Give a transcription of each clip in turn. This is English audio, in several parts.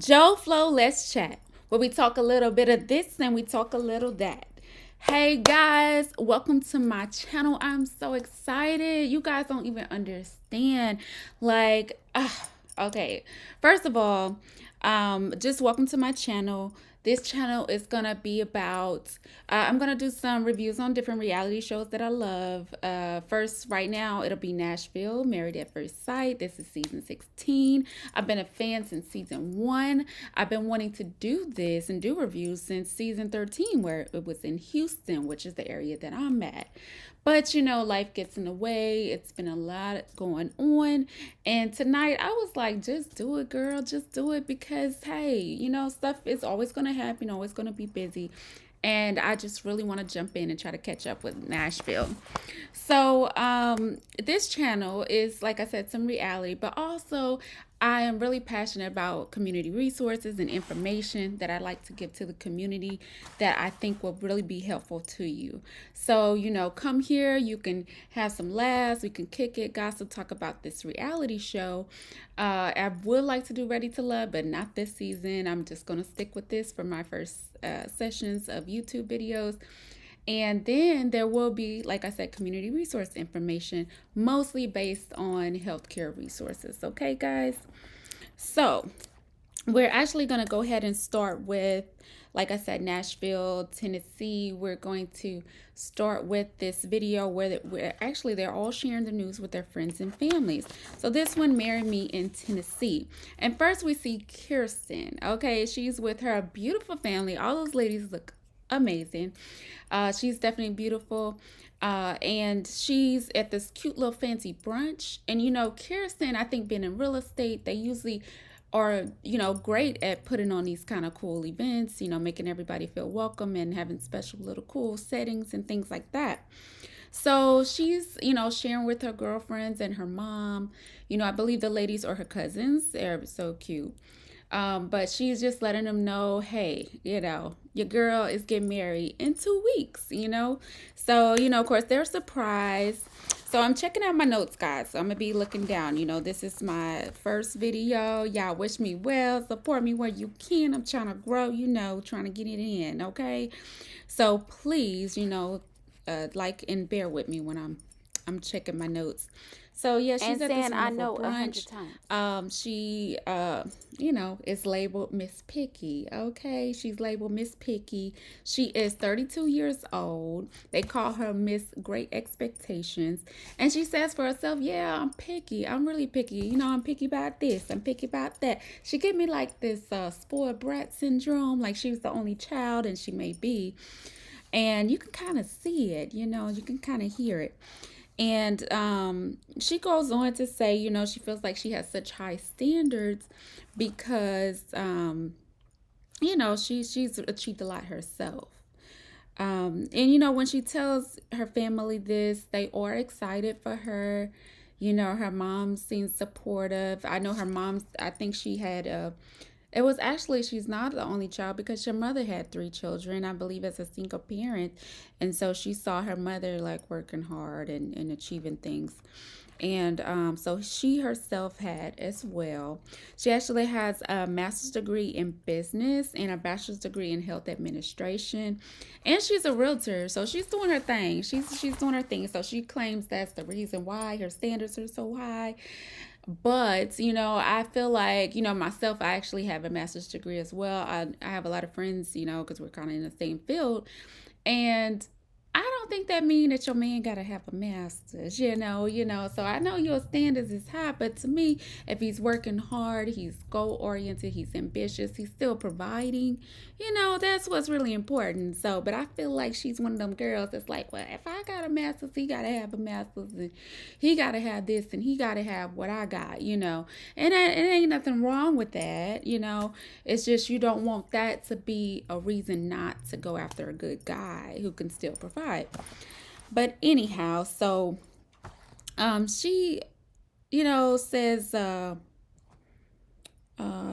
Joe Flow, let's chat. Where we talk a little bit of this and we talk a little that. Hey guys, welcome to my channel. I'm so excited. You guys don't even understand. Like, okay. First of all, just welcome to my channel. This channel is gonna be about. I'm gonna do some reviews on different reality shows that I love. First, right now, it'll be Nashville, Married at First Sight. This is season 16. I've been a fan since season 1. I've been wanting to do this and do reviews since season 13, where it was in Houston, which is the area that I'm at. But life gets in the way. It's been a lot going on. And tonight I was like, just do it, girl. Just do it because, hey, stuff is always going to happen, always going to be busy. And I just really want to jump in and try to catch up with Nashville. So, this channel is, like I said, some reality, but also I am really passionate about community resources and information that I like to give to the community that I think will really be helpful to you. So, come here, you can have some laughs, we can kick it, gossip, talk about this reality show. I would like to do Ready to Love, but not this season. I'm just going to stick with this for my first sessions of YouTube videos. And then there will be, like I said, community resource information, mostly based on healthcare resources. Okay, guys? So we're actually going to go ahead and start with, like I said, Nashville, Tennessee. We're going to start with this video where actually they're all sharing the news with their friends and families. So this one, Marry Me in Tennessee. And first we see Kirsten. Okay, she's with her beautiful family. All those ladies look amazing. She's definitely beautiful. And she's at this cute little fancy brunch. And Kirsten, I think being in real estate, they usually are, great at putting on these kind of cool events, making everybody feel welcome and having special little cool settings and things like that. So she's, sharing with her girlfriends and her mom. I believe the ladies are her cousins. They're so cute. But she's just letting them know, hey, your girl is getting married in 2 weeks, So, of course, they're surprised. So I'm checking out my notes, guys. So I'm going to be looking down. This is my first video. Y'all wish me well. Support me where you can. I'm trying to grow, trying to get it in, okay? So please, like and bear with me when I'm checking my notes. So yeah, she's at this wonderful brunch. She is labeled Miss Picky. Okay, she's labeled Miss Picky. She is 32 years old. They call her Miss Great Expectations, and she says for herself, "Yeah, I'm picky. I'm really picky. I'm picky about this. I'm picky about that." She gave me like this spoiled brat syndrome, like she was the only child, and she may be. And you can kind of see it. You can kind of hear it. And she goes on to say, she feels like she has such high standards because, she's achieved a lot herself. And, when she tells her family this, they are excited for her. Her mom seems supportive. I know her mom, I think she had it was actually, she's not the only child because her mother had 3 children, I believe, as a single parent. And so she saw her mother like working hard and achieving things. And so she herself had as well. She actually has a master's degree in business and a bachelor's degree in health administration. And she's a realtor. So she's doing her thing. She's doing her thing. So she claims that's the reason why her standards are so high. But, I feel like, myself, I actually have a master's degree as well. I have a lot of friends, because we're kind of in the same field. And I don't think that means that your man got to have a master's, So I know your standards is high, but to me, if he's working hard, he's goal-oriented, he's ambitious, he's still providing, that's what's really important. So, but I feel like she's one of them girls that's like, well, if I got a master's, he got to have a master's, and he got to have this, and he got to have what I got, And it ain't nothing wrong with that, It's just you don't want that to be a reason not to go after a good guy who can still provide. But anyhow, so she says let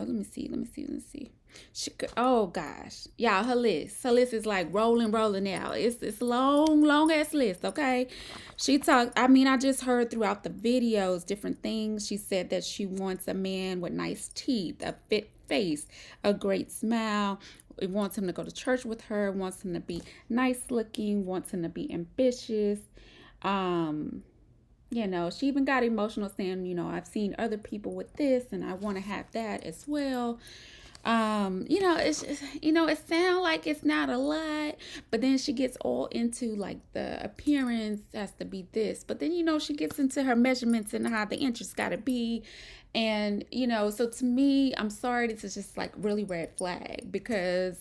me see. She could, oh gosh, y'all, her list is like rolling out. It's a long ass list. Okay, she talked. I mean, I just heard throughout the videos different things. She said that she wants a man with nice teeth, a fit face, a great smile. It wants him to go to church with her, wants him to be nice looking, wants him to be ambitious. Um, she even got emotional saying, I've seen other people with this and I want to have that as well. It's just, it sounds like it's not a lot, but then she gets all into like the appearance has to be this, but then she gets into her measurements and how the inches got to be, and so to me, I'm sorry, this is just like really red flag because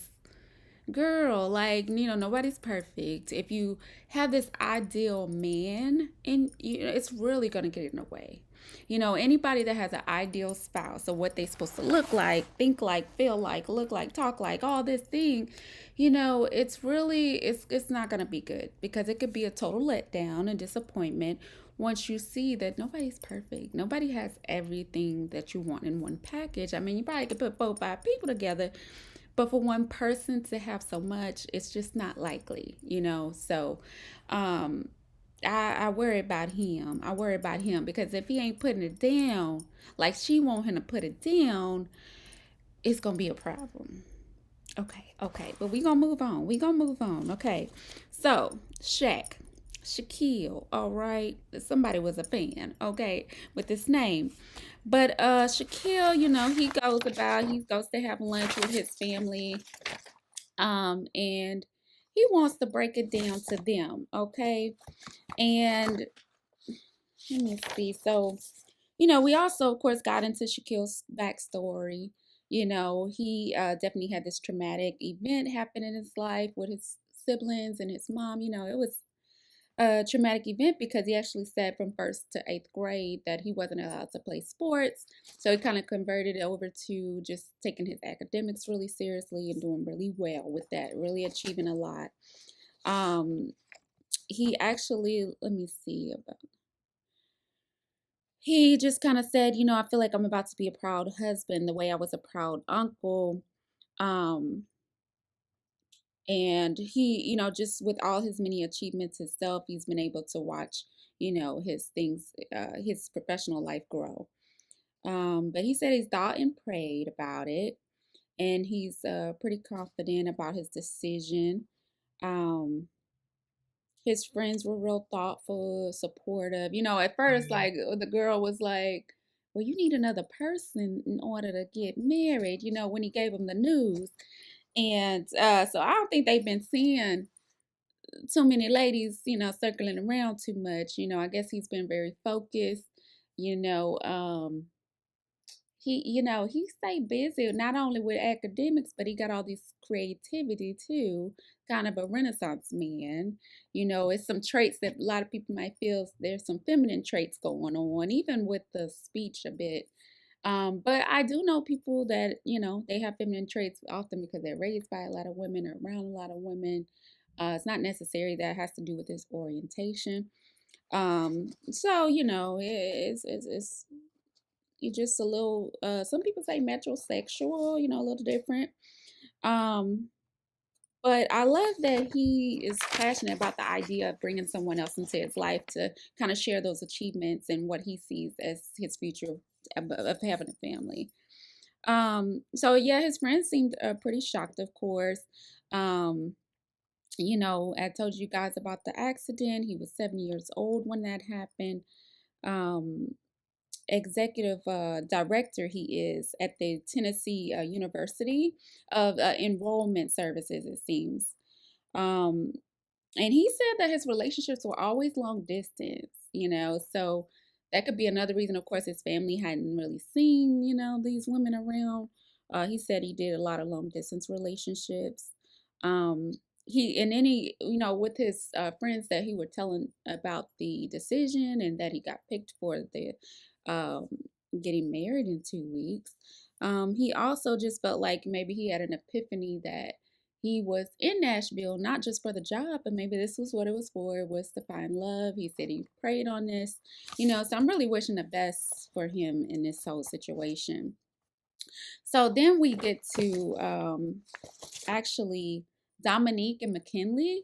girl, like, nobody's perfect. If you have this ideal man, and it's really gonna get in the way. Anybody that has an ideal spouse or what they're supposed to look like, think like, feel like, look like, talk like, all this thing, it's not gonna be good because it could be a total letdown and disappointment once you see that nobody's perfect. Nobody has everything that you want in one package. I mean, you probably could put 4 or 5 people together, but for one person to have so much, it's just not likely. So, um, I worry about him. I worry about him because if he ain't putting it down, like she want him to put it down, it's gonna be a problem. Okay, but we gonna move on. We gonna move on. Okay, so Shaquille. All right, somebody was a fan. Okay, with this name, but Shaquille, he goes to have lunch with his family, and he wants to break it down to them. Okay, and let me see. So, we also, of course, got into Shaquille's backstory. He definitely had this traumatic event happen in his life with his siblings and his mom. It was a traumatic event because he actually said from first to eighth grade that he wasn't allowed to play sports. So he kind of converted it over to just taking his academics really seriously and doing really well with that, really achieving a lot. Um, he actually, let me see, he just kind of said, I feel like I'm about to be a proud husband the way I was a proud uncle. Um, and he, just with all his many achievements himself, he's been able to watch, his professional life grow. But he said he's thought and prayed about it, and he's pretty confident about his decision. Um, his friends were real thoughtful, supportive. At first, like the girl was like, "Well, you need another person in order to get married." When he gave him the news, and so I don't think they've been seeing too many ladies, circling around too much. I guess he's been very focused. You know, um, he stayed busy not only with academics, but he got all this creativity too, kind of a renaissance man. It's some traits that a lot of people might feel there's some feminine traits going on, even with the speech a bit. But I do know people that, they have feminine traits often because they're raised by a lot of women or around a lot of women. It's not necessary that has to do with this orientation. So, it's you're just a little, some people say metrosexual, a little different. Um, but I love that he is passionate about the idea of bringing someone else into his life to kind of share those achievements and what he sees as his future of having a family. So yeah, his friends seemed pretty shocked, of course. Um, I told you guys about the accident. He was 7 years old when that happened. Um, Executive director he is at the Tennessee University of Enrollment Services, it seems. Um, and he said that his relationships were always long distance, so that could be another reason. Of course, his family hadn't really seen, these women around. He said he did a lot of long distance relationships. Um, and then with his friends that he were telling about the decision and that he got picked for the um, getting married in 2 weeks. He also just felt like maybe he had an epiphany that he was in Nashville, not just for the job, but maybe this was what it was for. It was to find love. He said he prayed on this, so I'm really wishing the best for him in this whole situation. So then we get to actually Dominique and McKinley,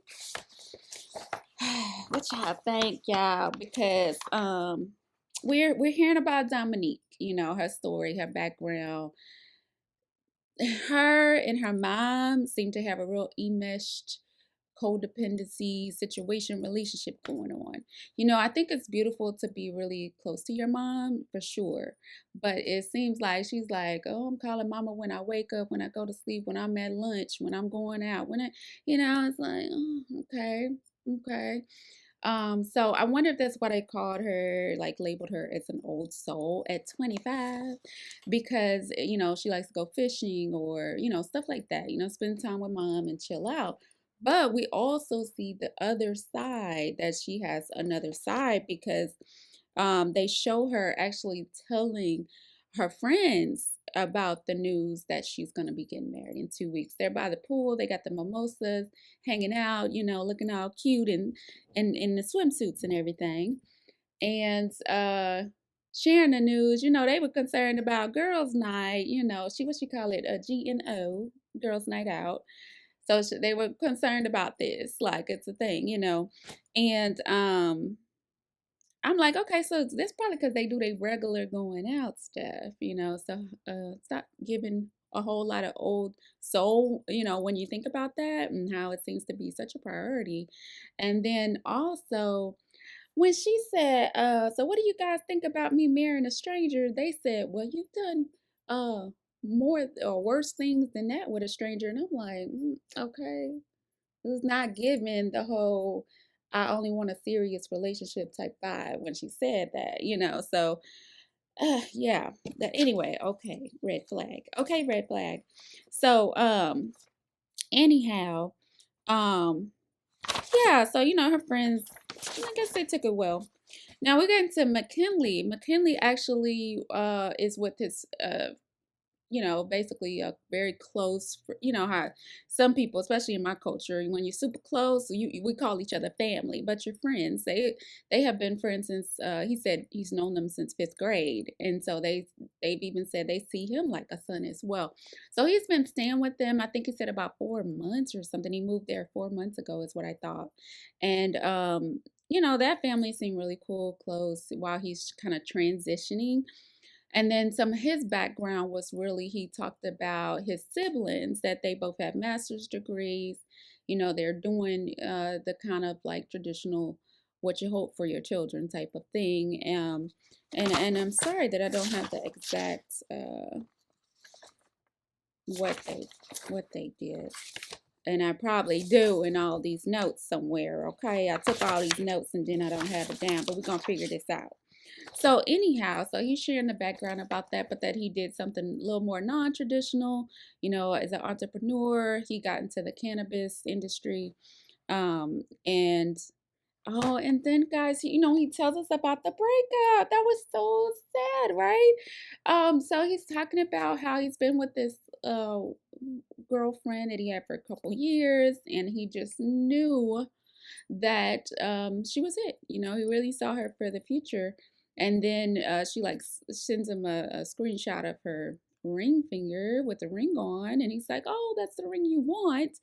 which I thank y'all because we're hearing about Dominique, her story, her background. her and her mom seem to have a real enmeshed codependency situation relationship going on. I think it's beautiful to be really close to your mom for sure, but it seems like she's like, oh, I'm calling mama when I wake up, when I go to sleep, when I'm at lunch, when I'm going out, it's like, oh, okay, okay. So I wonder if that's why they called her, like labeled her as an old soul at 25, because she likes to go fishing or stuff like that. Spend time with mom and chill out. But we also see the other side, that she has another side, because they show her actually telling her friends about the news that she's going to be getting married in 2 weeks. They're by the pool, they got the mimosas, hanging out, looking all cute and in the swimsuits and everything. And sharing the news, they were concerned about girls' night, what she call it, a GNO, girls' night out. So they were concerned about this, like it's a thing, and I'm like, okay, so that's probably because they do their regular going out stuff, So stop giving a whole lot of old soul, when you think about that and how it seems to be such a priority. And then also, when she said, so what do you guys think about me marrying a stranger? They said, well, you've done uh more or worse things than that with a stranger. And I'm like, okay. It's not giving the whole I only want a serious relationship type vibe when she said that, So, yeah. Anyway, okay, red flag. Okay, red flag. So, anyhow, um, yeah. So her friends, I guess they took it well. Now we're getting to McKinley. McKinley actually is with his basically a very close, how some people, especially in my culture, when you're super close, we call each other family, but your friends, they have been friends since, he said he's known them since 5th grade. And so they've even said they see him like a son as well. So he's been staying with them. I think he said about 4 months or something. He moved there 4 months ago is what I thought. And, that family seemed really cool, close, while he's kind of transitioning. And then some of his background was really, he talked about his siblings, that they both have master's degrees. They're doing the kind of like traditional what you hope for your children type of thing. And I'm sorry that I don't have the exact what they did. And I probably do in all these notes somewhere. Okay, I took all these notes and then I don't have it down, but we're gonna figure this out. So anyhow, so he's sharing the background about that, but that he did something a little more non-traditional, as an entrepreneur. He got into the cannabis industry. And oh, and then guys, he tells us about the breakup. That was so sad, right? So he's talking about how he's been with this girlfriend that he had for a couple years, and he just knew that she was it. He really saw her for the future. And then she like sends him a screenshot of her ring finger with the ring on, and he's like, "Oh, that's the ring you want."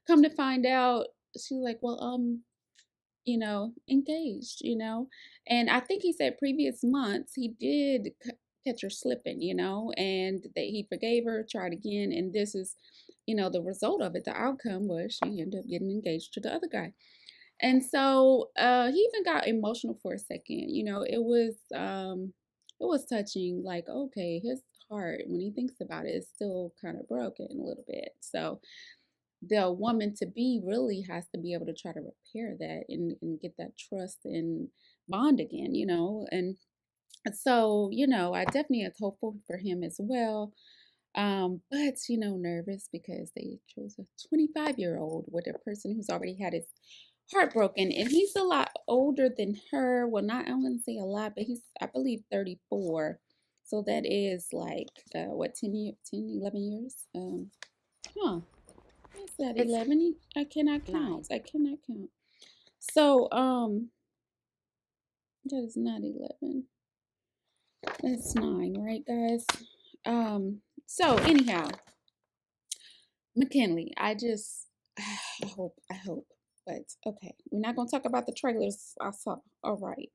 Come to find out, she's like, "Well, engaged." And I think he said previous months he did catch her slipping, and that he forgave her, tried again, and this is, the result of it. The outcome was she ended up getting engaged to the other guy. And so he even got emotional for a second. It was touching, like, okay, his heart, when he thinks about it, is still kind of broken a little bit. So the woman to be really has to be able to try to repair that and get that trust and bond again, And so, I definitely is hopeful for him as well. But nervous because they chose a 25-year-old with a person who's already had his heartbroken, and he's a lot older than her. Well, not, I wouldn't say a lot, but he's, I believe, 34. So that is like what, 11 years. Huh. What's that? 11? I cannot count. I cannot count. So that is not 11. That's 9, right, guys? So anyhow, McKinley, I just I hope. But okay, we're not gonna talk about the trailers I saw. All right.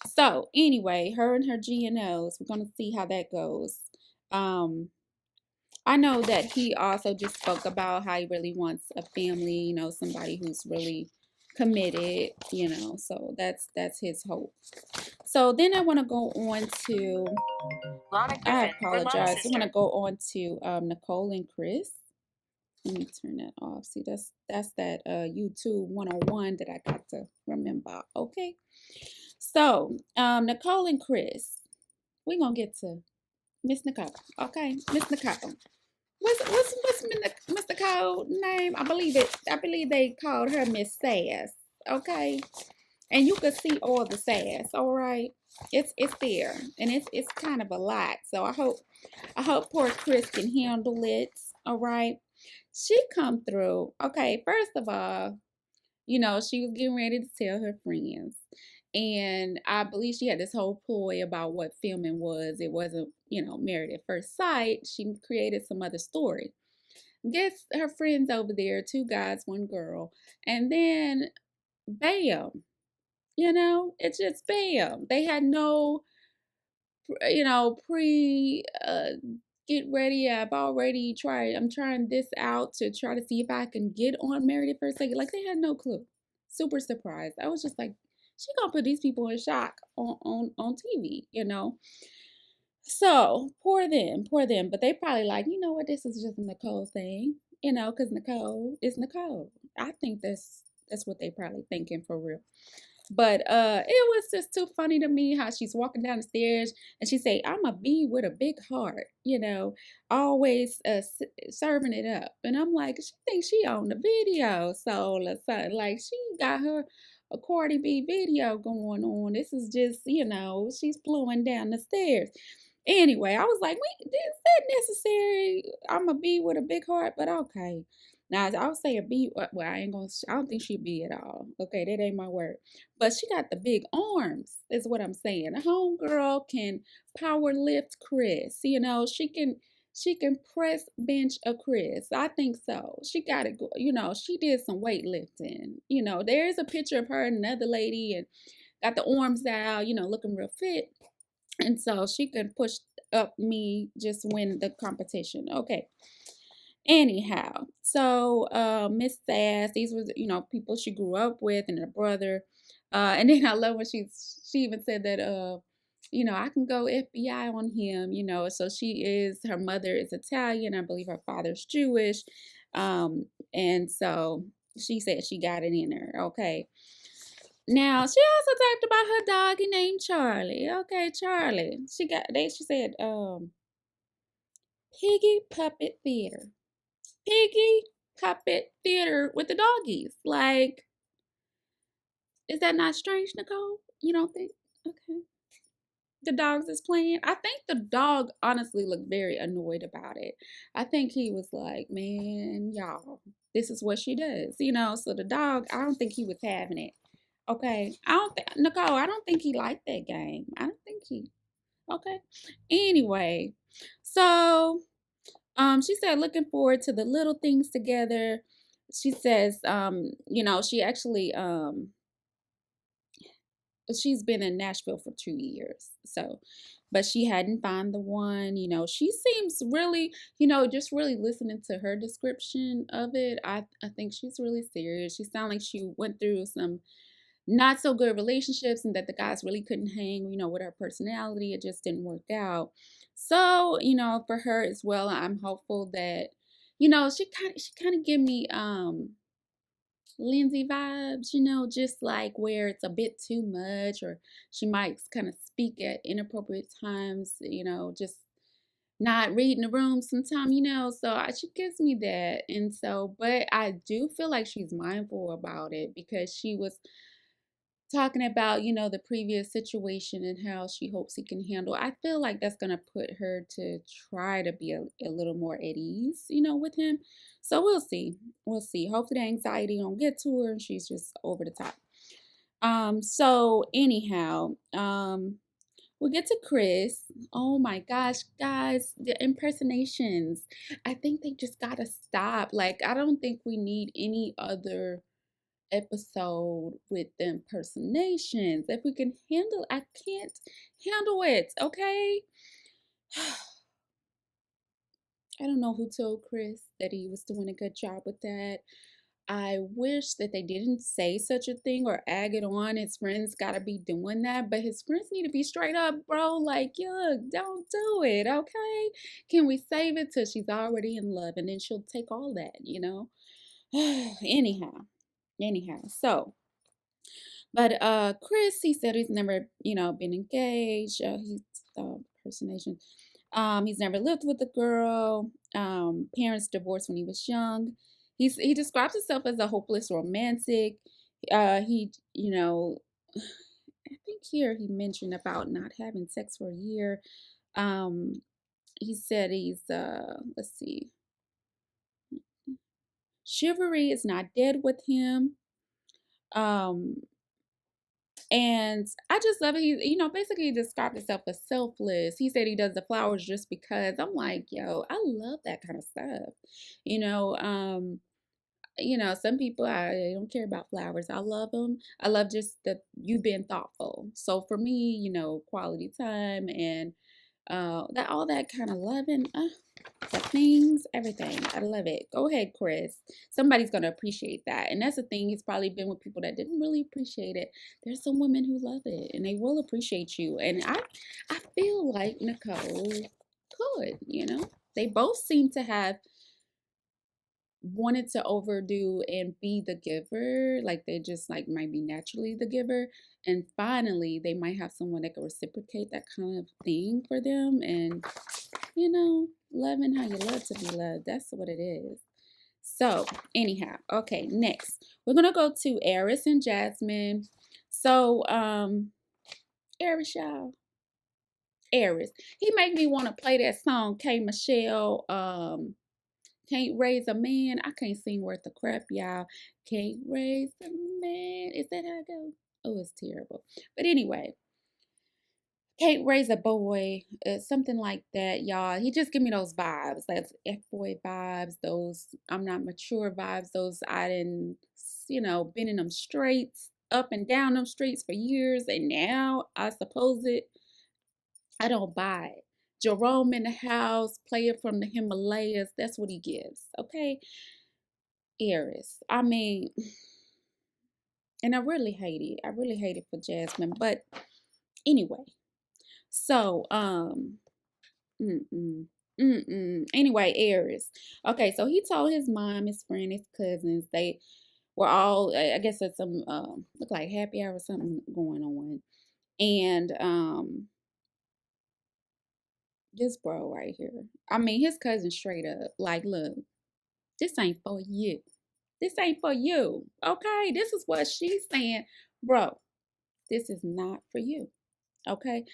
So anyway, her and her GNOs, we're gonna see how that goes. Um, I know that he also just spoke about how he really wants a family, somebody who's really committed, so that's his hope. So then I want to go on to, I apologize. I want to go on to Nicole and Chris. Let me turn that off. See, that's that YouTube 101 that I got to remember. Okay. So, Nicole and Chris, we're gonna get to Miss Nicole. Okay, Miss Nicole. What's Miss Nicole name? I believe they called her Miss Sass. Okay. And you can see all the sass, all right? It's there. And it's kind of a lot. So I hope poor Chris can handle it. All right. She come through. Okay, first of all, she was getting ready to tell her friends. And I believe she had this whole ploy about what filming was. It wasn't, married at first sight. She created some other story. Gets her friends over there, two guys, one girl. And then bam, it's just bam. They had no, pre get ready. I'm trying this out to try to see if I can get on Married at First Sight. Like they had no clue. Super surprised. I was just like, she gonna put these people in shock on TV. So poor them. But they probably like, you know what, this is just a Nicole thing, because Nicole is Nicole. I think that's what they probably thinking for real. But it was just too funny to me how she's walking down the stairs and she say, "I'm a bee with a big heart," always serving it up. And I'm like, she thinks she on the video, so like she got her a Cardi B video going on. This is just, she's flowing down the stairs. Anyway, I was like, wait, is that necessary? I'm a bee with a big heart, but okay. Now I'll say a bee. Well, I don't think she be at all. Okay, that ain't my word. But she got the big arms, is what I'm saying. A homegirl can power lift Chris. She can press bench a Chris. I think so. She got it. She did some weightlifting. There's a picture of her and another lady and got the arms out. Looking real fit. And so she could push up me just win the competition. Okay. Anyhow, so Miss Sass, these were people she grew up with and her brother. And then I love when she even said that I can go FBI on him, so her mother is Italian, I believe her father's Jewish. And so she said she got it in her. Okay. Now she also talked about her doggy named Charlie. Okay, Charlie. She said Piggy Puppet Theater. Piggy Puppet Theater with the doggies. Like, is that not strange, Nicole? You don't think? Okay. The dogs is playing. I think the dog honestly looked very annoyed about it. I think he was like, man, y'all, this is what she does. So the dog, I don't think he was having it. Okay. Nicole, I don't think he liked that game. I don't think he, okay. Anyway, so she said looking forward to the little things together. She says, she actually she's been in Nashville for 2 years. So, but she hadn't found the one. She seems really, just really listening to her description of it. I think she's really serious. She sounds like she went through some not so good relationships and that the guys really couldn't hang, with her personality. It just didn't work out. So, for her as well, I'm hopeful that, she kind of give me Lindsay vibes, just like where it's a bit too much, or she might kind of speak at inappropriate times, just not reading the room sometime, so she gives me that. And so, but I do feel like she's mindful about it because she was talking about, the previous situation and how she hopes he can handle. I feel like that's going to put her to try to be a little more at ease, with him. So we'll see. We'll see. Hopefully the anxiety don't get to her and she's just over the top. So anyhow, we'll get to Chris. Oh my gosh, guys, the impersonations. I think they just gotta stop. Like, I don't think we need any other episode with the impersonations. If we can handle, I can't handle it. Okay. I don't know who told Chris that he was doing a good job with that. I wish that they didn't say such a thing or egg it on. His friends gotta be doing that, but his friends need to be straight up, bro. Like, yuck, don't do it, okay? Can we save it till she's already in love and then she'll take all that, you know? anyhow, so but Chris, he said he's never, been engaged. He's impersonation. He's never lived with a girl. Parents divorced when he was young. He describes himself as a hopeless romantic. He, I think here he mentioned about not having sex for a year. Um, he said he's let's see, chivalry is not dead with him. Um, And I just love it. He, basically he described himself as selfless. He said he does the flowers just because. I'm like, yo, I love that kind of stuff. You know, um, some people I don't care about flowers. I love them. I love just that you being thoughtful. So for me, quality time and that all that kind of loving. The things, everything. I love it. Go ahead, Chris. Somebody's gonna appreciate that. And that's the thing, he's probably been with people that didn't really appreciate it. There's some women who love it and they will appreciate you. And I feel like Nicole could. They both seem to have wanted to overdo and be the giver. Like they just like might be naturally the giver. And finally they might have someone that can reciprocate that kind of thing for them. And loving how you love to be loved. That's what it is. So, anyhow, okay, next. We're gonna go to Eris and Jasmine. So, Eris, y'all. Eris. He made me want to play that song, K Michelle. Can't raise a man. I can't sing worth a crap, y'all. Can't raise a man. Is that how it goes? Oh, it's terrible. But anyway, can't raise a boy, something like that, y'all. He just give me those vibes, like F-boy vibes, those I'm not mature vibes, those I didn't, been in them streets, up and down them streets for years, and now I suppose I don't buy it. Jerome in the house, player from the Himalayas, that's what he gives, okay? Aries. I mean, and I really hate it. I really hate it for Jasmine, but anyway. So, Mm-mm. Mm-mm. Anyway, Aries. Okay, so he told his mom, his friend, his cousins, they were all, I guess it's some, look like happy hour or something going on. And this bro right here, I mean, his cousin straight up, like, look, this ain't for you. This ain't for you. Okay, this is what she's saying. Bro, this is not for you. Okay.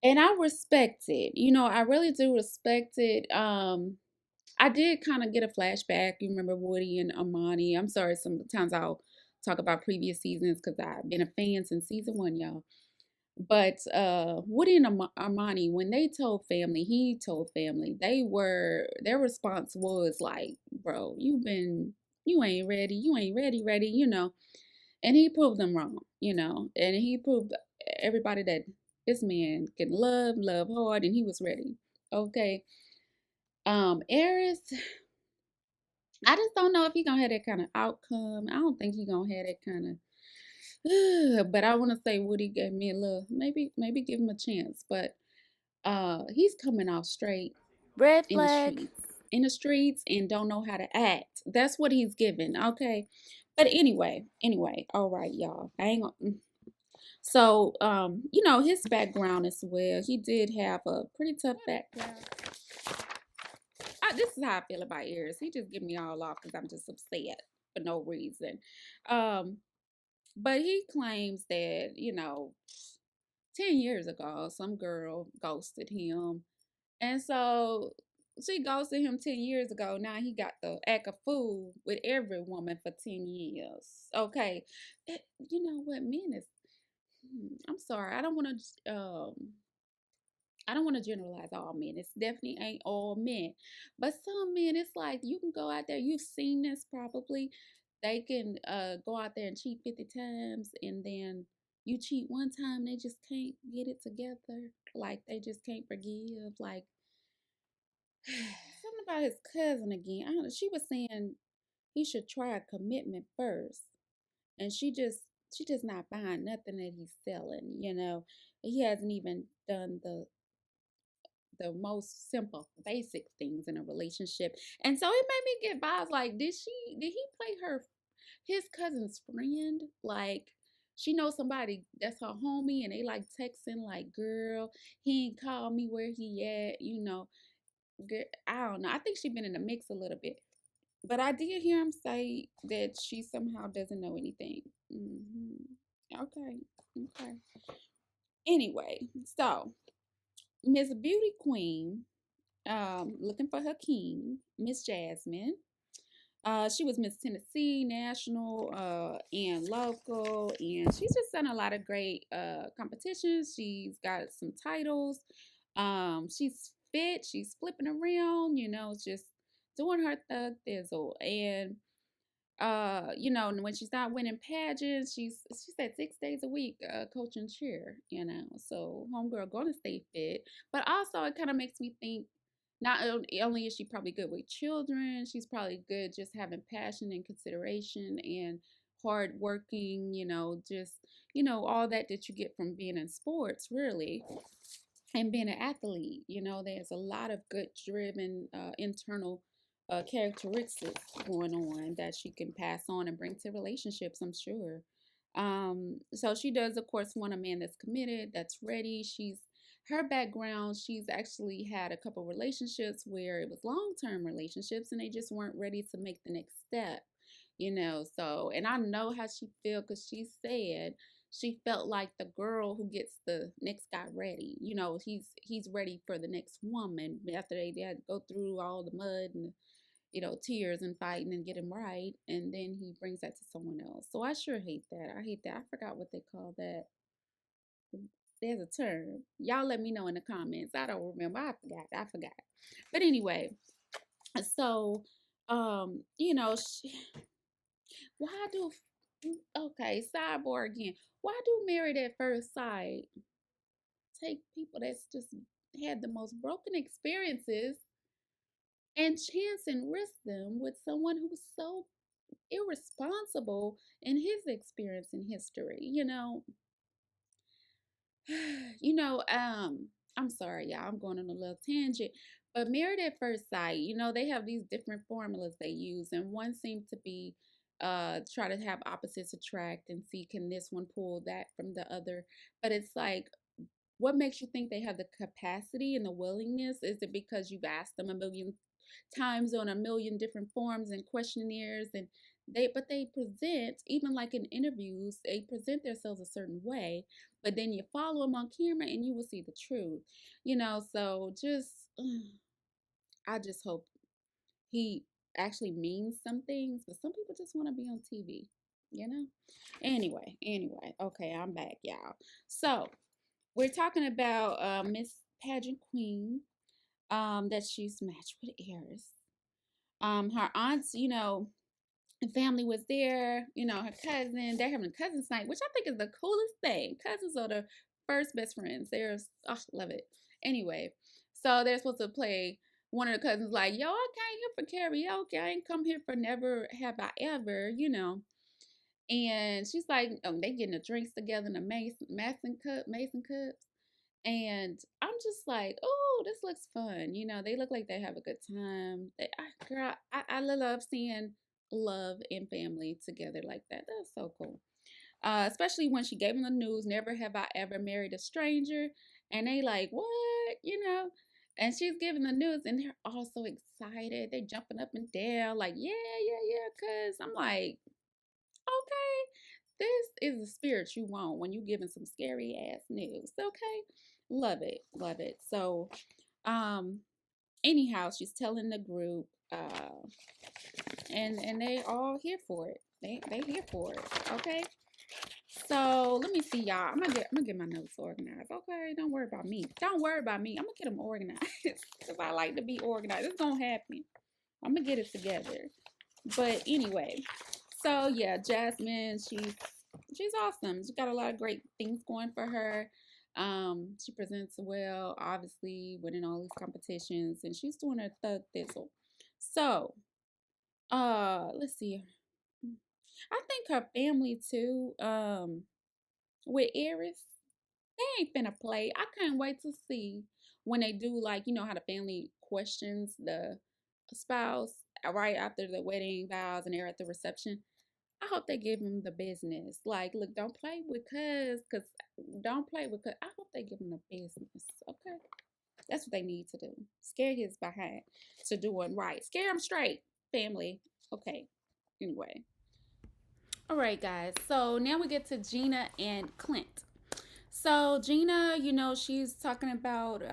And I respect it. I really do respect it. I did kind of get a flashback. You remember Woody and Amani. I'm sorry, sometimes I'll talk about previous seasons because I've been a fan since season one, y'all. But Woody and Armani, when they told family, he told family, their response was like, bro, you ain't ready, ready. And he proved them wrong. And he proved everybody that this man can love hard, and he was ready. Okay. Aries, I just don't know if he gonna have that kind of outcome. I don't think he gonna have that kind of. But I want to say Woody gave me a little. Maybe give him a chance. But he's coming off straight Red in the flag. streets, and don't know how to act. That's what he's given. Okay. But anyway, all right, y'all. I ain't gonna. So, his background as well. He did have a pretty tough background. This is how I feel about Aries. He just get me all off because I'm just upset for no reason. Um, but he claims that 10 years ago, some girl ghosted him, and so she ghosted him 10 years ago. Now he got the act of fool with every woman for 10 years. Okay, you know what, men is. I'm sorry, I don't want to generalize all men. It's definitely ain't all men. But some men, it's like you can go out there, you've seen this probably. They can go out there and cheat 50 times, and then you cheat one time, they just can't get it together. Like they just can't forgive. Like about his cousin again. I don't know. She was saying he should try a commitment first, and she just not buying nothing that he's selling. He hasn't even done the most simple, basic things in a relationship, and so it made me get vibes like, did he play his cousin's friend? Like, she knows somebody that's her homie, and they like texting like, girl, he ain't called me where he at. I don't know. I think she been in the mix a little bit. But I did hear him say that she somehow doesn't know anything. Okay. Okay. Anyway, so Miss Beauty Queen, looking for her king, Miss Jasmine. She was Miss Tennessee National and local, and she's just done a lot of great competitions. She's got some titles. She's fit. She's flipping around. Just doing her thug thizzle. And when she's not winning pageants, she said 6 days a week coaching cheer. So homegirl gonna stay fit, but also it kind of makes me think. Not only is she probably good with children, she's probably good just having passion and consideration and hard working, just all that you get from being in sports, really, and being an athlete. There's a lot of good driven internal characteristics going on that she can pass on and bring to relationships, I'm sure. So she does, of course, want a man that's committed, that's ready. Her background, she's actually had a couple relationships where it was long-term relationships and they just weren't ready to make the next step. So, and I know how she feel, because she said she felt like the girl who gets the next guy ready. He's ready for the next woman after they had to go through all the mud and tears and fighting and get him right, and then he brings that to someone else. So I sure hate that. I hate that. I forgot what they call that. There's a term. Y'all let me know in the comments. I don't remember. I forgot. But anyway, so why do okay, sidebar again. Why do Married at First Sight take people that's just had the most broken experiences and chance and risk them with someone who's so irresponsible in his experience in history? I'm sorry, y'all, I'm going on a little tangent. But Married at First Sight, they have these different formulas they use, and one seems to be try to have opposites attract and see, can this one pull that from the other. But it's like, what makes you think they have the capacity and the willingness? Is it because you've asked them a million times on a million different forms and questionnaires, and they present, even like in interviews, they present themselves a certain way, but then you follow them on camera and you will see the truth. So just I just hope he actually means some things, but some people just want to be on TV, you know? Anyway, okay, I'm back, y'all. So we're talking about Miss Pageant Queen, that she's matched with Eris. Her aunts, and family was there, her cousin. They're having a cousins night, which I think is the coolest thing. Cousins are the first best friends. Love it. Anyway, so they're supposed to play. One of the cousins like, yo, I came here for karaoke. I ain't come here for never have I ever. And she's like, they getting the drinks together in a mason cups. And I'm just like, oh, this looks fun. They look like they have a good time. Girl, I love seeing love and family together like that. That's so cool. Especially when she gave them the news, never have I ever married a stranger. And they like, what? And she's giving the news and they're all so excited. They're jumping up and down like, yeah. Cause I'm like, okay, this is the spirit you want when you giving some scary ass news. Okay. Love it. So, anyhow, she's telling the group, and they all here for it. They here for it. Okay. So let me see, y'all. I'm gonna get my notes organized. Okay, don't worry about me. Don't worry about me. I'm gonna get them organized because I like to be organized. It's gonna happen. I'm gonna get it together. But anyway, so yeah, Jasmine, she's awesome. She got a lot of great things going for her. She presents well, obviously winning all these competitions, and she's doing her thug thistle. So, let's see. I think her family too, with Eris, they ain't finna play. I can't wait to see when they do, like, you know how the family questions the spouse right after the wedding vows and they're at the reception. I hope they give him the business. Like, look, don't play with cuz don't play with cuz. I hope they give him the business. Okay. That's what they need to do. Scare his behind to doing right. Scare him straight, family. Okay. Anyway. All right, guys. So now we get to Gina and Clint. So Gina, she's talking about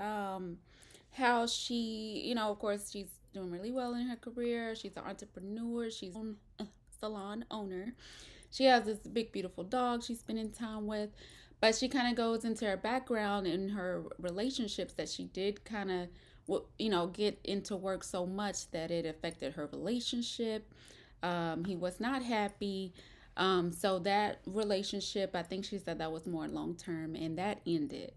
how she, of course, she's doing really well in her career. She's an entrepreneur. She's a salon owner. She has this big, beautiful dog she's spending time with. But she kind of goes into her background and her relationships that she did kind of, get into work so much that it affected her relationship. He was not happy. So that relationship, I think she said that was more long term, and that ended.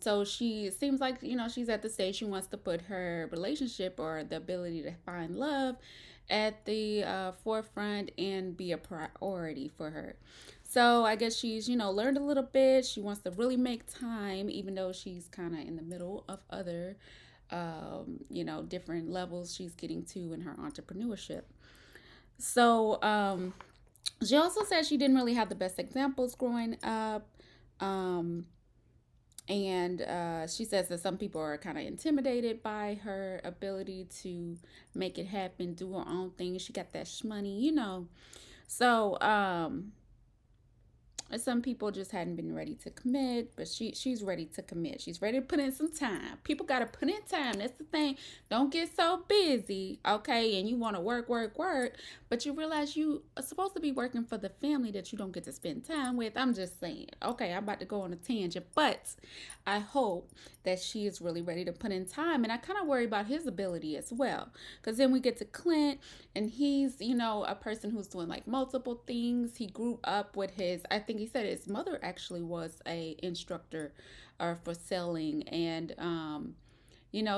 So she seems like, she's at the stage she wants to put her relationship or the ability to find love at the forefront and be a priority for her. So I guess she's, learned a little bit. She wants to really make time, even though she's kind of in the middle of other, different levels she's getting to in her entrepreneurship. So she also said she didn't really have the best examples growing up. Um, and she says that some people are kind of intimidated by her ability to make it happen, do her own thing. She got that shmoney. So some people just hadn't been ready to commit, but she's ready to commit. She's ready to put in some time. People got to put in time. That's the thing. Don't get so busy, okay? And you want to work, work, work, but you realize you are supposed to be working for the family that you don't get to spend time with. I'm just saying. Okay, I'm about to go on a tangent, but I hope that she is really ready to put in time. And I kind of worry about his ability as well, because then we get to Clint, and he's, a person who's doing like multiple things. He grew up with I think he said his mother actually was a instructor for selling, and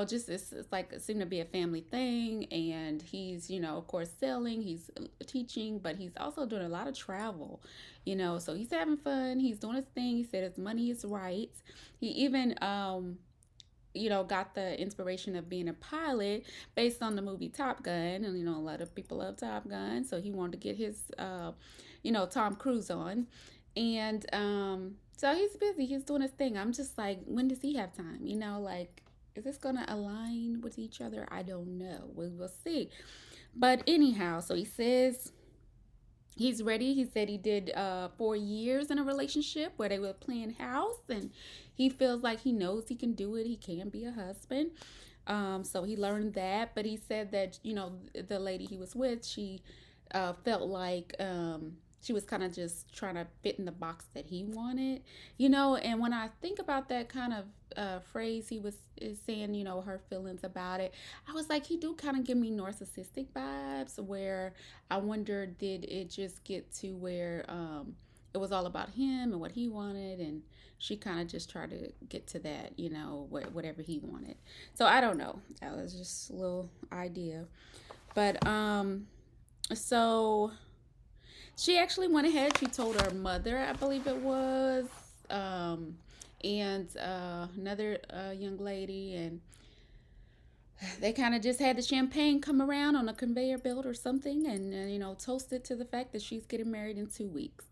just it's like it seemed to be a family thing. And he's, of course, selling, he's teaching, but he's also doing a lot of travel, so he's having fun, he's doing his thing. He said his money is right. He even got the inspiration of being a pilot based on the movie Top Gun. And, a lot of people love Top Gun. So he wanted to get his, Tom Cruise on. And so he's busy. He's doing his thing. I'm just like, when does he have time? Like, is this going to align with each other? I don't know. We will see. But anyhow, so he says he's ready. He said he did 4 years in a relationship where they were playing house, and he feels like he knows he can do it. He can be a husband. So he learned that. But he said that, the lady he was with, she felt like she was kind of just trying to fit in the box that he wanted, And when I think about that kind of phrase he was is saying, her feelings about it, I was like, he do kind of give me narcissistic vibes, where I wonder, did it just get to where it was all about him and what he wanted, and she kind of just tried to get to that, whatever he wanted. So I don't know. That was just a little idea. But so she actually went ahead. She told her mother, I believe it was, and another young lady, and they kind of just had the champagne come around on a conveyor belt or something, and toasted to the fact that she's getting married in 2 weeks.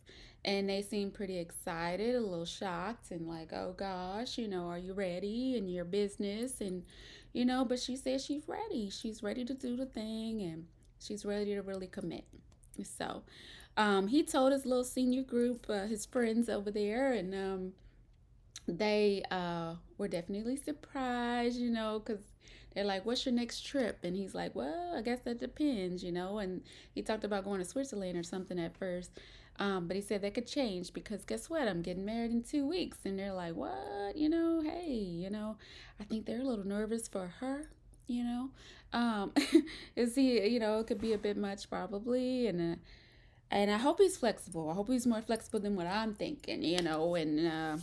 And they seemed pretty excited, a little shocked, and like, oh gosh, are you ready in your business? And but she said she's ready to do the thing, and she's ready to really commit. So he told his little senior group, his friends over there, and they were definitely surprised, because they're like, what's your next trip? And he's like, well, I guess that depends, and he talked about going to Switzerland or something at first. But he said that could change, because guess what? I'm getting married in 2 weeks. And they're like, what? Hey, I think they're a little nervous for her, you know. Um, is he, it could be a bit much probably. And I hope he's flexible. I hope he's more flexible than what I'm thinking, and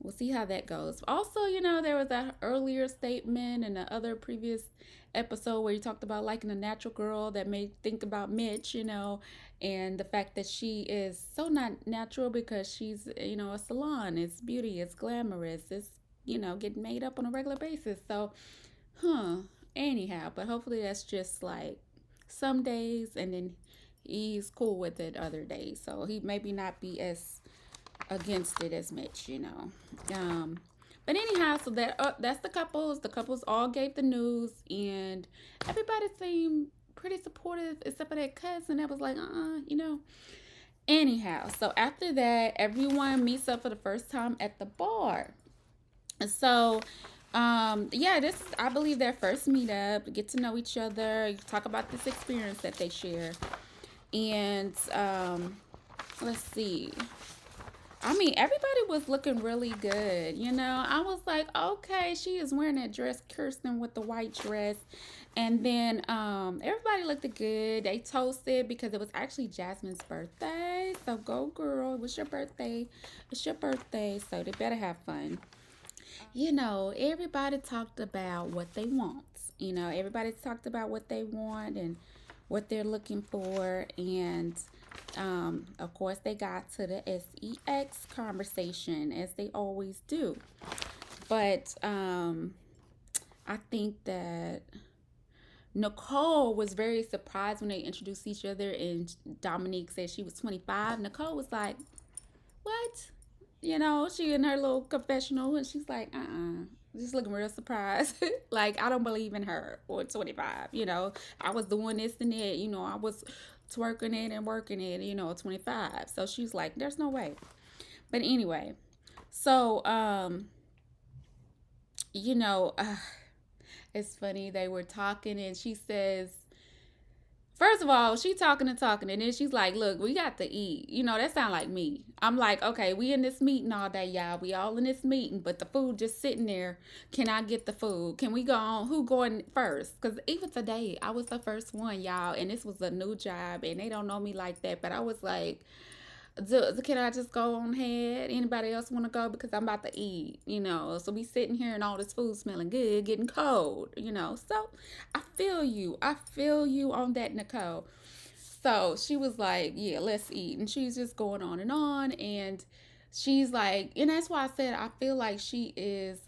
we'll see how that goes. Also, there was that earlier statement in the other previous episode where you talked about liking a natural girl that made think about Mitch, and the fact that she is so not natural because she's, a salon. It's beauty, it's glamorous, it's, getting made up on a regular basis. So, huh. Anyhow, but hopefully that's just like some days, and then he's cool with it other days. So he maybe not be as against it as much. Um, but anyhow, so that's the couples. The couples all gave the news, and everybody seemed pretty supportive, except for that cousin that was like, Anyhow, so after that, everyone meets up for the first time at the bar. And so, yeah, this I believe their first meetup, get to know each other, talk about this experience that they share, and let's see. I mean, everybody was looking really good. I was like, okay, she is wearing that dress, Kirsten, with the white dress. And then everybody looked good. They toasted because it was actually Jasmine's birthday. So go, girl. It was your birthday. It's your birthday. So they better have fun. Everybody talked about what they want. Everybody talked about what they want and what they're looking for. And of course, they got to the sex conversation as they always do. But I think that Nicole was very surprised when they introduced each other, and Dominique said she was 25. Nicole was like, what? She in her little confessional, and she's like, just looking real surprised. Like, I don't believe in her or 25. I was doing this and that. I was twerking it and working it, 25. So she's like, there's no way. But anyway, so, you know, uh, it's funny. They were talking, and she says, first of all, she talking and talking, and then she's like, "Look, we got to eat." That sound like me. I'm like, "Okay, we in this meeting all day, y'all. We all in this meeting, but the food just sitting there. Can I get the food? Can we go on? Who going first? Because even today, I was the first one, y'all, and this was a new job, and they don't know me like that. But I was like, can I just go on ahead? Anybody else want to go? Because I'm about to eat, So we sitting here and all this food smelling good, getting cold. So I feel you. I feel you on that, Nicole. So she was like, yeah, let's eat. And she's just going on. And she's like, and that's why I said I feel like she is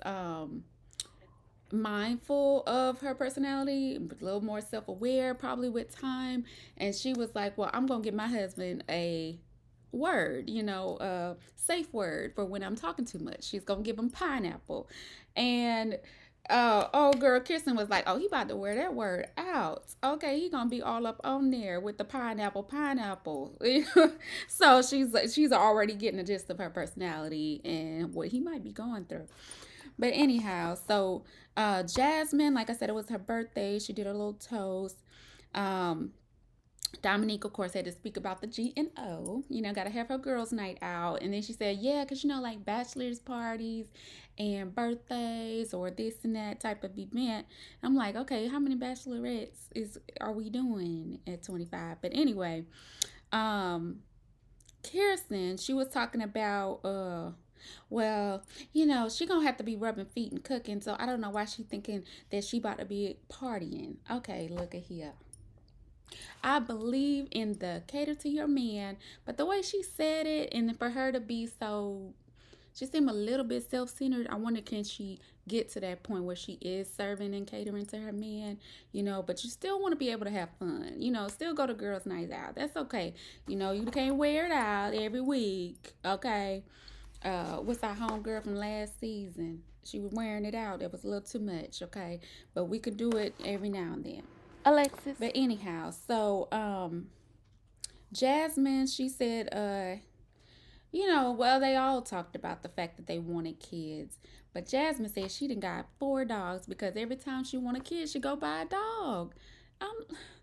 mindful of her personality, a little more self-aware probably with time. And she was like, well, I'm gonna give my husband a word, a safe word for when I'm talking too much. She's gonna give him pineapple. And oh girl, Kirsten was like, oh, he about to wear that word out. Okay, he gonna be all up on there with the pineapple. So she's already getting the gist of her personality and what he might be going through. But anyhow, so Jasmine, like I said, it was her birthday. She did a little toast. Um, Dominique, of course, had to speak about the G and O. Got to have her girls' night out. And then she said, yeah, because, like bachelor's parties and birthdays or this and that type of event. I'm like, okay, how many bachelorettes are we doing at 25? But anyway, Kirsten, she was talking about, well, she gonna have to be rubbing feet and cooking. So I don't know why she thinking that she about to be partying. Okay, look at here. I believe in the cater to your man, but the way she said it, and for her to be so, she seemed a little bit self-centered. I wonder, can she get to that point where she is serving and catering to her man, but you still want to be able to have fun, still go to girls' nights out. That's okay. You can't wear it out every week, okay? What's our homegirl from last season? She was wearing it out. It was a little too much, okay? But we could do it every now and then. Alexis. But anyhow, so Jasmine, she said, well, they all talked about the fact that they wanted kids. But Jasmine said she done got 4 dogs because every time she want a kid, she go buy a dog.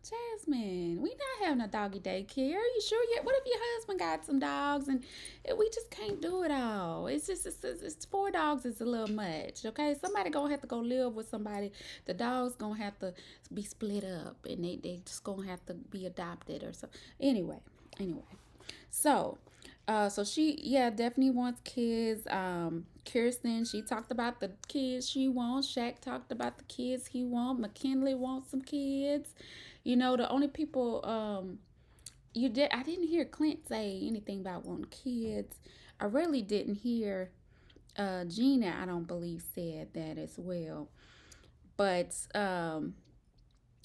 Jasmine, we not having a doggy daycare. You sure? What if your husband got some dogs and we just can't do it all? It's just it's 4 dogs is a little much. Okay, somebody gonna have to go live with somebody. The dogs gonna have to be split up, and they just gonna have to be adopted or so. Anyway, so So she, yeah, definitely wants kids. Kirsten, she talked about the kids she wants. Shaq talked about the kids he wants. McKinley wants some kids. You know, the only people, I didn't hear Clint say anything about wanting kids. I really didn't hear, Gina, I don't believe, said that as well. But,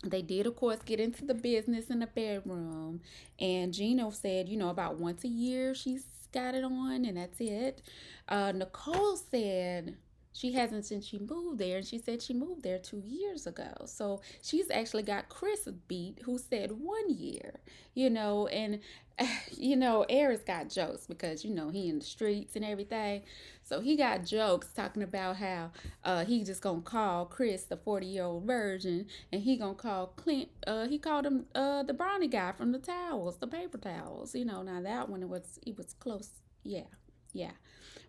they did, of course, get into the business in the bedroom. And Gino said, about once a year she's got it on, and that's it. Nicole said she hasn't since she moved there, and she said she moved there 2 years ago. So she's actually got Chris beat, who said 1 year, and Eric got jokes because he in the streets and everything. So he got jokes talking about how he just gonna call Chris the 40-year-old virgin, and he gonna call Clint. He called him the brownie guy from the towels, the paper towels. Now that one it was close. Yeah, yeah.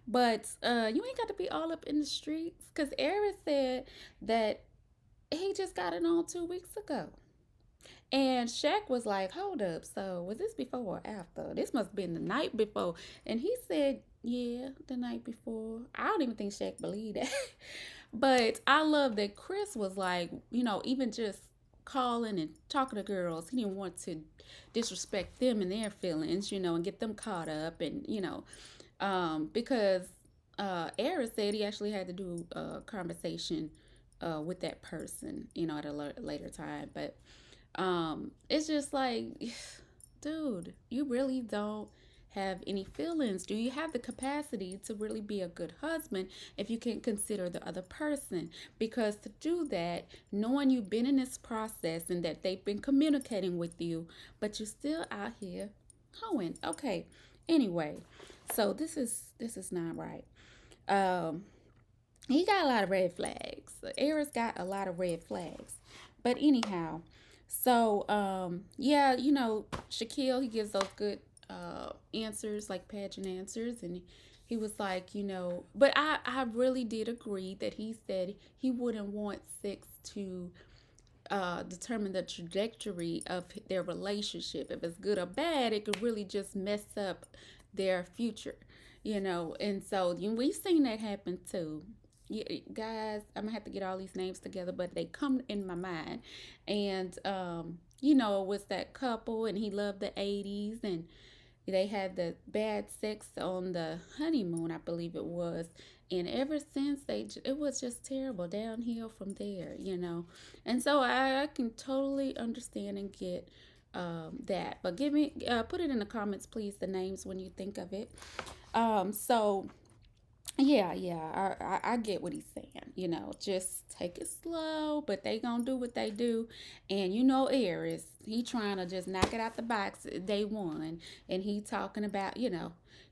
But you ain't got to be all up in the streets, because Eric said that he just got it on 2 weeks ago. And Shaq was like, hold up, so was this before or after? This must have been the night before. And he said, yeah, the night before. I don't even think Shaq believed that. But I love that Chris was like, even just calling and talking to girls, he didn't want to disrespect them and their feelings, and get them caught up. And, because Eric said he actually had to do a conversation with that person, at a later time. But it's just like, dude, you really don't have any feelings. Do you have the capacity to really be a good husband if you can consider the other person? Because to do that, knowing you've been in this process and that they've been communicating with you, but you're still out here hoeing. Okay. Anyway, so this is not right. Um, he got a lot of red flags. Eric's got a lot of red flags. But anyhow, so yeah, Shaquille, he gives those good answers, like pageant answers, and he was like, but I really did agree that he said he wouldn't want sex to determine the trajectory of their relationship. If it's good or bad, it could really just mess up their future, And so we've seen that happen too. Yeah, guys, I'm gonna have to get all these names together, but they come in my mind. And it was that couple, and he loved the '80s, and they had the bad sex on the honeymoon, I believe it was. And ever since, it was just terrible downhill from there. And so I can totally understand and get that. But put it in the comments, please, the names when you think of it. So yeah, yeah, I get what he's saying. Just take it slow, but they gonna do what they do. And Aries, he trying to just knock it out the box day one, and he talking about,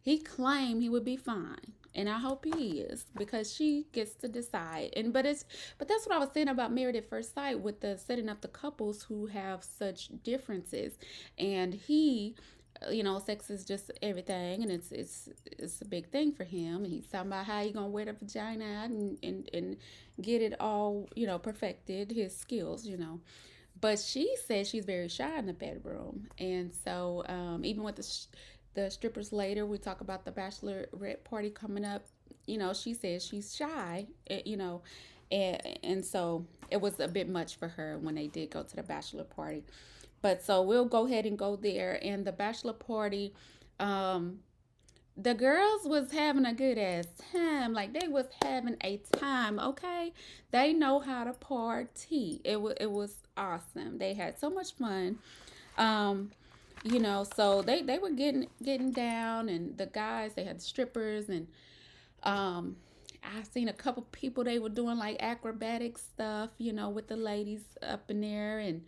he claimed he would be fine, and I hope he is, because she gets to decide. But that's what I was saying about Married at First Sight, with the setting up the couples who have such differences, and he sex is just everything, and it's a big thing for him. And he's talking about how he gonna wear the vagina out, and get it all, perfected, his skills. But she says she's very shy in the bedroom, and so even with the strippers later, we talk about the bachelorette party coming up. She says she's shy, and so it was a bit much for her when they did go to the bachelor party. But so we'll go ahead and go there. And the bachelor party, um, the girls was having a good ass time. Like, they was having a time, okay? They know how to party. It was awesome. They had so much fun. Um, so they were getting down, and the guys, they had the strippers, and um I seen a couple people, they were doing like acrobatic stuff, with the ladies up in there. And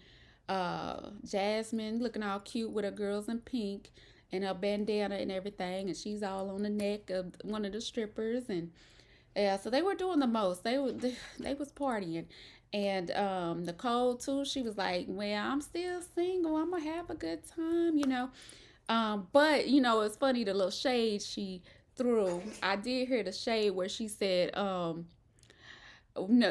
Jasmine looking all cute with her girls in pink and her bandana and everything, and she's all on the neck of one of the strippers. And yeah, so they were doing the most. They was partying. And Nicole too, she was like, well, I'm still single, I'm gonna have a good time. But it's funny, the little shade she threw. I did hear the shade where she said, no,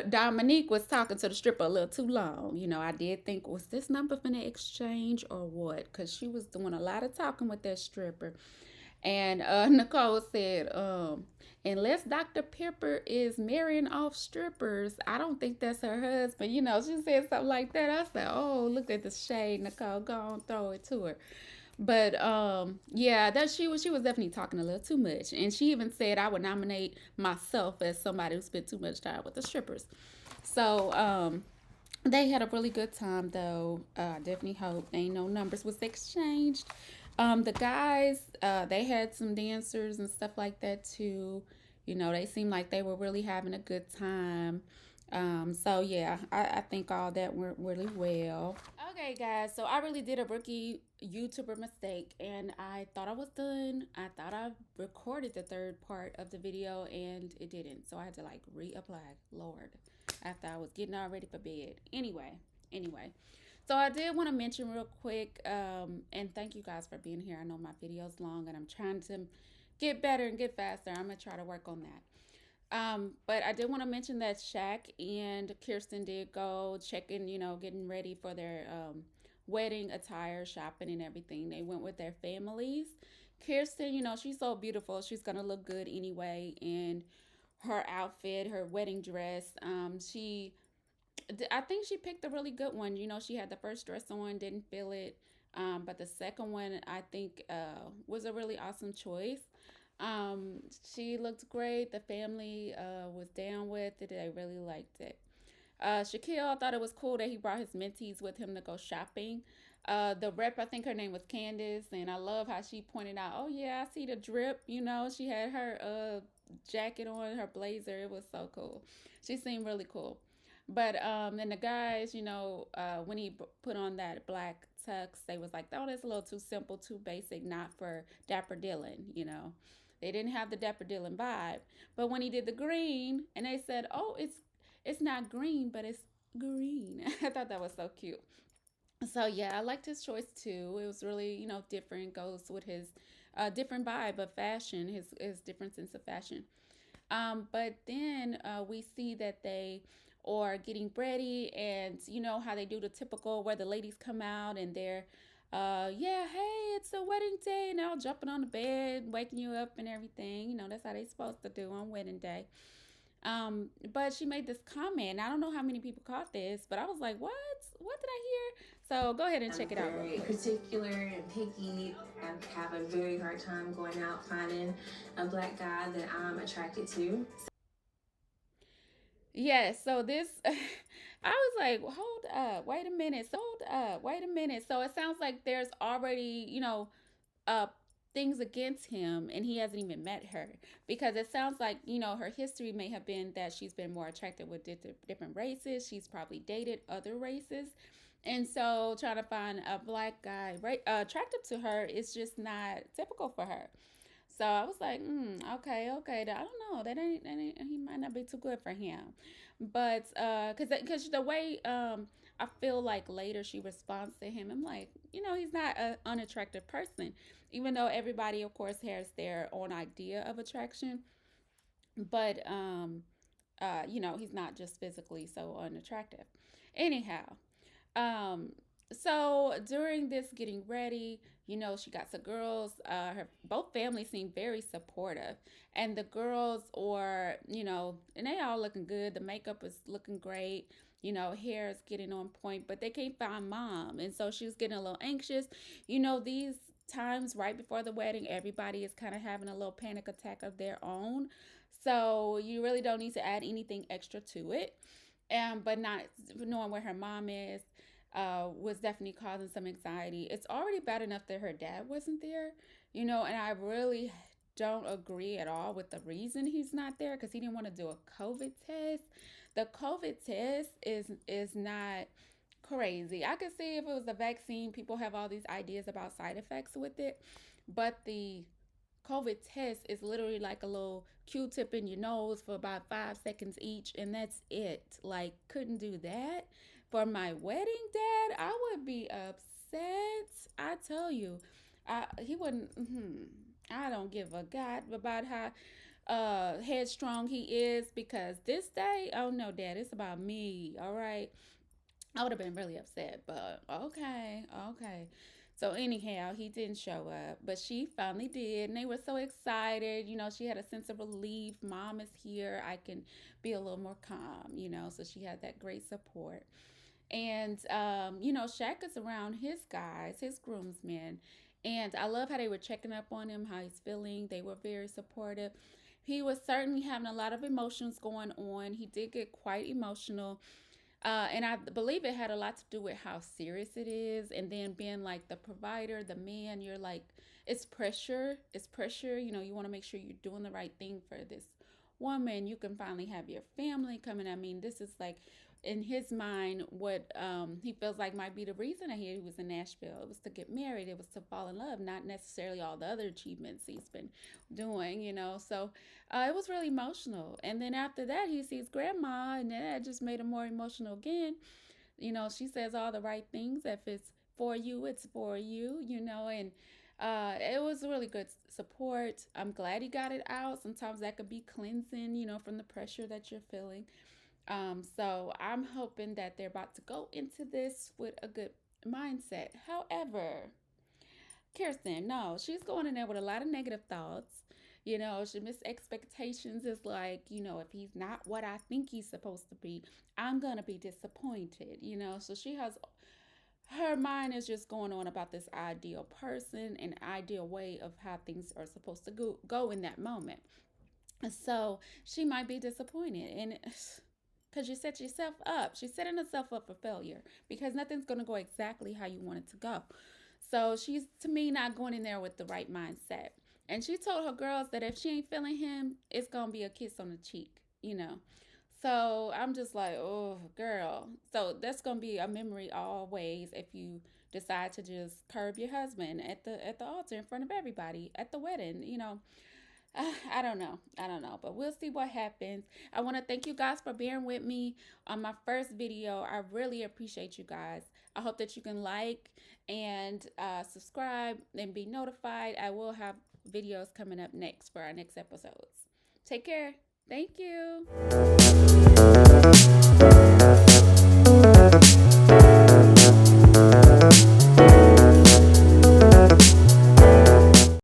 Dominique was talking to the stripper a little too long. I did think, was this number finna exchange or what? Because she was doing a lot of talking with that stripper. And Nicole said, unless Dr. Pepper is marrying off strippers, I don't think that's her husband. You know, she said something like that. I said, oh, look at the shade, Nicole. Go on, throw it to her. But yeah, that she was definitely talking a little too much. And she even said I would nominate myself as somebody who spent too much time with the strippers. So they had a really good time though. I definitely hope ain't no numbers was exchanged. The guys, they had some dancers and stuff like that too. You know, they seemed like they were really having a good time. So yeah, I think all that went really well. Okay, guys, so I really did a rookie YouTuber mistake and I thought I was done. I thought I recorded the third part of the video and it didn't. So I had to like reapply. Lord, after I was getting all ready for bed. Anyway. So I did want to mention real quick, and thank you guys for being here. I know my video's long and I'm trying to get better and get faster. I'm gonna try to work on that. But I did want to mention that Shaq and Kirsten did go checking, getting ready for their wedding attire, shopping, and everything. They went with their families. Kirsten, she's so beautiful. She's gonna look good anyway in her outfit, her wedding dress. I think she picked a really good one. She had the first dress on, didn't feel it. But the second one, I think, was a really awesome choice. She looked great. The family was down with it. They really liked it. Shaquille thought it was cool that he brought his mentees with him to go shopping. The rep, I think her name was Candace, and I love how she pointed out, oh, yeah, I see the drip. She had her jacket on, her blazer. It was so cool. She seemed really cool. But then the guys, when he put on that black tux, they was like, oh, that's a little too simple, too basic, not for Dapper Dylan. They didn't have the Dapper Dylan vibe. But when he did the green, and they said, oh, it's not green, but it's green. I thought that was so cute. So yeah, I liked his choice too. It was really, different. Goes with his different vibe of fashion, his different sense of fashion. But then we see that they are getting ready, and how they do the typical where the ladies come out and they're, yeah, hey, it's a wedding day, and they're all jumping on the bed, waking you up and everything. That's how they supposed to do on wedding day. But she made this comment. I don't know how many people caught this, but I was like, what? What did I hear? So go ahead and check it out real very quick. particular and picky. I have a very hard time going out finding a black guy that I'm attracted to. Yes, so this I was like, hold up, wait a minute. So it sounds like there's already, uh things against him and he hasn't even met her because it sounds like, her history may have been that she's been more attracted with different races. She's probably dated other races. And so trying to find a black guy right attractive to her is just not typical for her. So I was like, okay. I don't know. That ain't. He might not be too good for him, but cause the way I feel like later she responds to him, I'm like, he's not an unattractive person, even though everybody, of course, has their own idea of attraction. But he's not just physically so unattractive. Anyhow, um, so during this getting ready, she got some girls. Her both families seem very supportive, and the girls are, and they all looking good. The makeup is looking great. Hair is getting on point, but they can't find mom, and so she was getting a little anxious. These times right before the wedding, everybody is kind of having a little panic attack of their own. So you really don't need to add anything extra to it. But not knowing where her mom is was definitely causing some anxiety. It's already bad enough that her dad wasn't there, and I really don't agree at all with the reason he's not there because he didn't want to do a COVID test. The COVID test is not crazy. I could see if it was a vaccine, people have all these ideas about side effects with it, but the COVID test is literally like a little Q-tip in your nose for about 5 seconds each, and that's it. Like, couldn't do that for my wedding, dad. I would be upset. I tell you, he wouldn't. I don't give a god about how headstrong he is because this day, oh no, dad, it's about me. All right, I would have been really upset, but okay. So anyhow, he didn't show up, but she finally did, and they were so excited. She had a sense of relief. Mom is here. I can be a little more calm. So she had that great support. And Shaq is around his guys, his groomsmen, and I love how they were checking up on him, how he's feeling. They were very supportive. He was certainly having a lot of emotions going on. He did get quite emotional, and I believe it had a lot to do with how serious it is, and then being like the provider, the man. You're like, it's pressure. It's pressure. You want to make sure you're doing the right thing for this woman. You can finally have your family coming. I mean, this is like, in his mind, what he feels like might be the reason that he was in Nashville. It was to get married. It was to fall in love, not necessarily all the other achievements he's been doing. So it was really emotional. And then after that, he sees grandma, and then that just made him more emotional again. She says all the right things. If it's for you, it's for you, and it was really good support. I'm glad he got it out. Sometimes that could be cleansing, from the pressure that you're feeling. So I'm hoping that they're about to go into this with a good mindset. However, Kirsten, no, she's going in there with a lot of negative thoughts. She missed expectations. Is like, if he's not what I think he's supposed to be, I'm gonna be disappointed. So she has, her mind is just going on about this ideal person and ideal way of how things are supposed to go in that moment. So she might be disappointed, and because you set yourself up, she's setting herself up for failure because nothing's going to go exactly how you want it to go. So she's, to me, not going in there with the right mindset. And she told her girls that if she ain't feeling him, it's going to be a kiss on the cheek. So I'm just like, oh, girl. So that's going to be a memory always if you decide to just curb your husband at the altar in front of everybody at the wedding. I don't know. I don't know. But we'll see what happens. I want to thank you guys for bearing with me on my first video. I really appreciate you guys. I hope that you can like and subscribe and be notified. I will have videos coming up next for our next episodes. Take care. Thank you.